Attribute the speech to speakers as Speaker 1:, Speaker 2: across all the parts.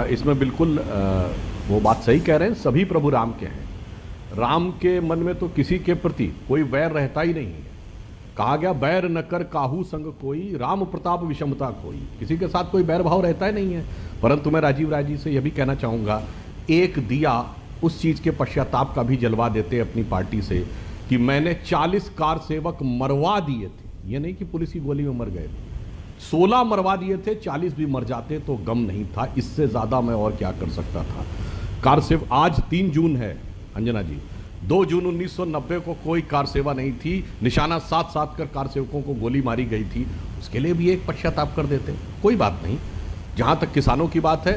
Speaker 1: इसमें बिल्कुल वो बात सही कह रहे हैं, सभी प्रभु राम के हैं। राम के मन में तो किसी के प्रति कोई वैर रहता ही नहीं है। कहा गया बैर न कर काहू संग कोई, राम प्रताप विषमता कोई। किसी के साथ कोई बैर भाव रहता ही नहीं है। परंतु मैं राजीव राय जी से यह भी कहना चाहूँगा, एक दिया उस चीज़ के पश्चाताप का भी जलवा देते अपनी पार्टी से कि मैंने 40 कार सेवक मरवा दिए थे। ये नहीं कि पुलिस की गोली में मर गए थे, 16 मरवा दिए थे, 40 भी मर जाते तो गम नहीं था। इससे ज़्यादा मैं और क्या कर सकता था। कार सेवक आज 3 जून है अंजना जी, 2 जून 1990 को कोई कार सेवा नहीं थी, निशाना साथ साथ कर कार सेवकों को गोली मारी गई थी। उसके लिए भी एक पश्चाताप कर देते, कोई बात नहीं। जहाँ तक किसानों की बात है,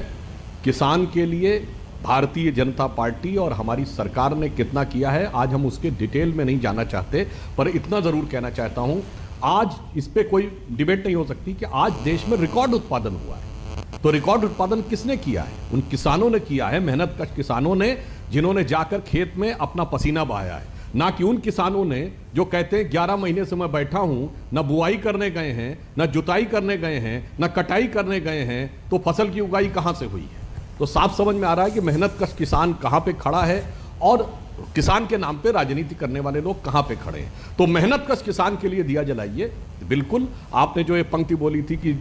Speaker 1: किसान के लिए भारतीय जनता पार्टी और हमारी सरकार ने कितना किया है आज हम उसके डिटेल में नहीं जाना चाहते, पर इतना ज़रूर कहना चाहता हूँ, आज इस पे कोई डिबेट नहीं हो सकती कि आज देश में रिकॉर्ड उत्पादन हुआ है। तो रिकॉर्ड उत्पादन किसने किया है? उन किसानों ने किया है, मेहनतकश किसानों ने, जिन्होंने जाकर खेत में अपना पसीना बहाया है। ना कि उन किसानों ने जो कहते हैं 11 महीने से मैं बैठा हूं, न बुआई करने गए हैं, न जुताई करने गए हैं, न कटाई करने गए हैं, तो फसल की उगाई कहां से हुई है? तो साफ समझ में आ रहा है कि मेहनतकश किसान कहां पे खड़ा है और किसान के नाम पे राजनीति करने वाले लोग कहां पे खड़े हैं। तो मेहनतकश किसान के लिए दिया जलाइए। बिल्कुल आपने जो ये पंक्ति बोली थी कि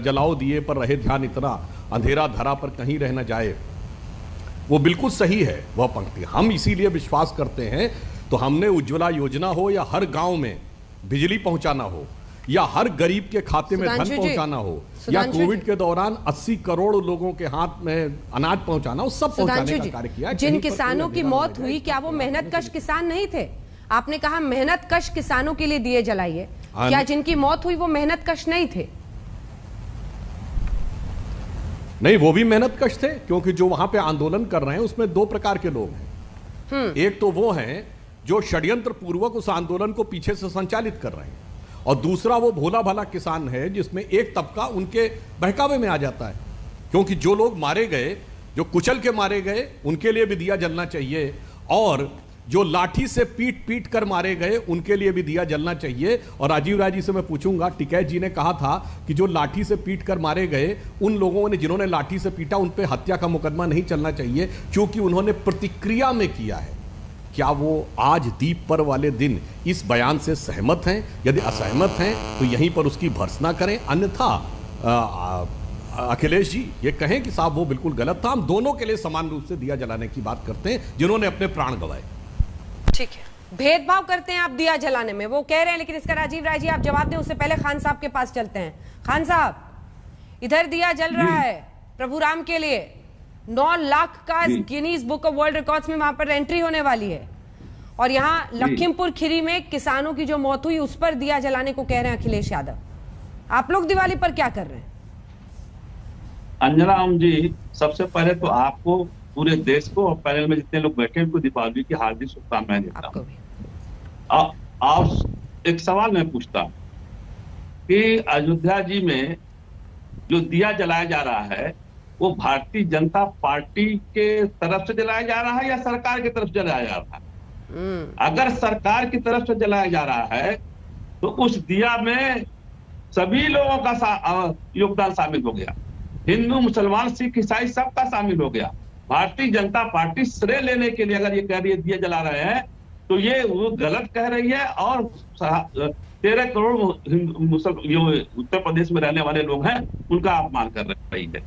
Speaker 1: जलाओ दिए पर रहे ध्यान इतना, अंधेरा धरा पर कहीं रह न जाए, वो बिल्कुल सही है वह पंक्ति। हम इसीलिए विश्वास करते हैं, तो हमने उज्ज्वला योजना हो या हर गांव में बिजली पहुंचाना हो या हर गरीब के खाते में धन पहुंचाना हो या कोविड के दौरान 80 करोड़ लोगों के हाथ में अनाज पहुंचाना हो, सब पहुंचाने का कार्य किया।
Speaker 2: जिन किसानों की मौत हुई, क्या वो मेहनतकश किसान नहीं थे? आपने कहा मेहनतकश किसानों के लिए दिए जलाइए, क्या जिनकी मौत हुई वो मेहनतकश नहीं थे?
Speaker 1: नहीं, वो भी मेहनतकश थे, क्योंकि जो वहां पे आंदोलन कर रहे हैं उसमें 2 प्रकार के लोग हैं। एक तो वो हैं जो षड्यंत्र पूर्वक उस आंदोलन को पीछे से संचालित कर रहे हैं, और दूसरा वो भोला भाला किसान है जिसमें एक तबका उनके बहकावे में आ जाता है। क्योंकि जो लोग मारे गए, जो कुचल के मारे गए, उनके लिए भी दिया जलना चाहिए, और जो लाठी से पीट पीट कर मारे गए उनके लिए भी दिया जलना चाहिए। और राजीव राय जी से मैं पूछूंगा, टिकैत जी ने कहा था कि जो लाठी से पीट कर मारे गए उन लोगों ने, जिन्होंने लाठी से पीटा, उन पर हत्या का मुकदमा नहीं चलना चाहिए क्योंकि उन्होंने प्रतिक्रिया में किया है। क्या वो आज दीप पर्व वाले दिन इस बयान से सहमत हैं? यदि असहमत हैं तो यहीं पर उसकी भर्त्सना करें, अन्यथा अखिलेश जी ये कहें कि साहब वो बिल्कुल गलत था। हम दोनों के लिए समान रूप से दिया जलाने की बात करते हैं जिन्होंने अपने प्राण गंवाए।
Speaker 2: ठीक है, भेदभाव करते हैं आप दिया जलाने में, वो कह रहे हैं, लेकिन इसका राजीव राय जी आप जवाब दें, उससे पहले खान साहब के पास चलते हैं। खान साहब, इधर दिया जल रहा है प्रभु राम के लिए, 9 लाख का Guinness book of world records में वहां पर एंट्री होने वाली है, और यहाँ लखीमपुर खीरी में किसानों की जो मौत हुई उस पर दिया जलाने को कह रहे हैं अखिलेश यादव। आप लोग दिवाली पर क्या कर रहे हैं?
Speaker 3: अंजना राम जी, सबसे पहले तो आपको, पूरे देश को और पैनल में जितने लोग बैठे उनको दीपावली की हार्दिक शुभकामनाएं देता हूँ। आप एक सवाल मैं पूछता हूँ कि अयोध्या जी में जो दिया जलाया जा रहा है वो भारतीय जनता पार्टी के तरफ से जलाया जा रहा है या सरकार की तरफ से जलाया जा रहा है? अगर सरकार की तरफ से जलाया जा रहा है तो उस दिया में सभी लोगों का योगदान शामिल हो गया, हिंदू मुसलमान सिख ईसाई सबका शामिल हो गया। भारतीय जनता पार्टी श्रेय लेने के लिए अगर ये कह रही है दिया जला रहे हैं तो ये वो गलत कह रही है, और 13 करोड़ उत्तर प्रदेश में रहने वाले लोग हैं उनका अपमान कर रही है।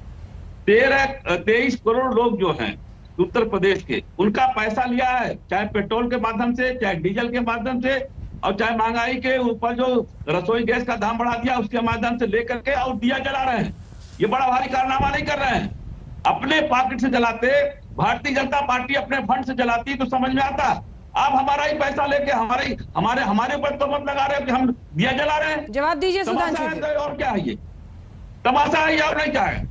Speaker 3: 23 करोड़ लोग जो हैं उत्तर प्रदेश के, उनका पैसा लिया है, चाहे पेट्रोल के माध्यम से, चाहे डीजल के माध्यम से, और चाहे महंगाई के ऊपर जो रसोई गैस का दाम बढ़ा दिया उसके माध्यम से लेकर के, और दिया जला रहे हैं। ये बड़ा भारी कारनामा नहीं कर रहे हैं, अपने पॉकेट से जलाते। भारतीय जनता पार्टी अपने फंड से जलाती तो समझ में आता। आप हमारा ही पैसा लेके हमारे ऊपर तो मत लगा रहे हो कि हम दिया जला रहे हैं।
Speaker 2: जवाब दीजिए सुधांशु जी।
Speaker 3: और क्या है ये? तमाशा है और नहीं क्या है?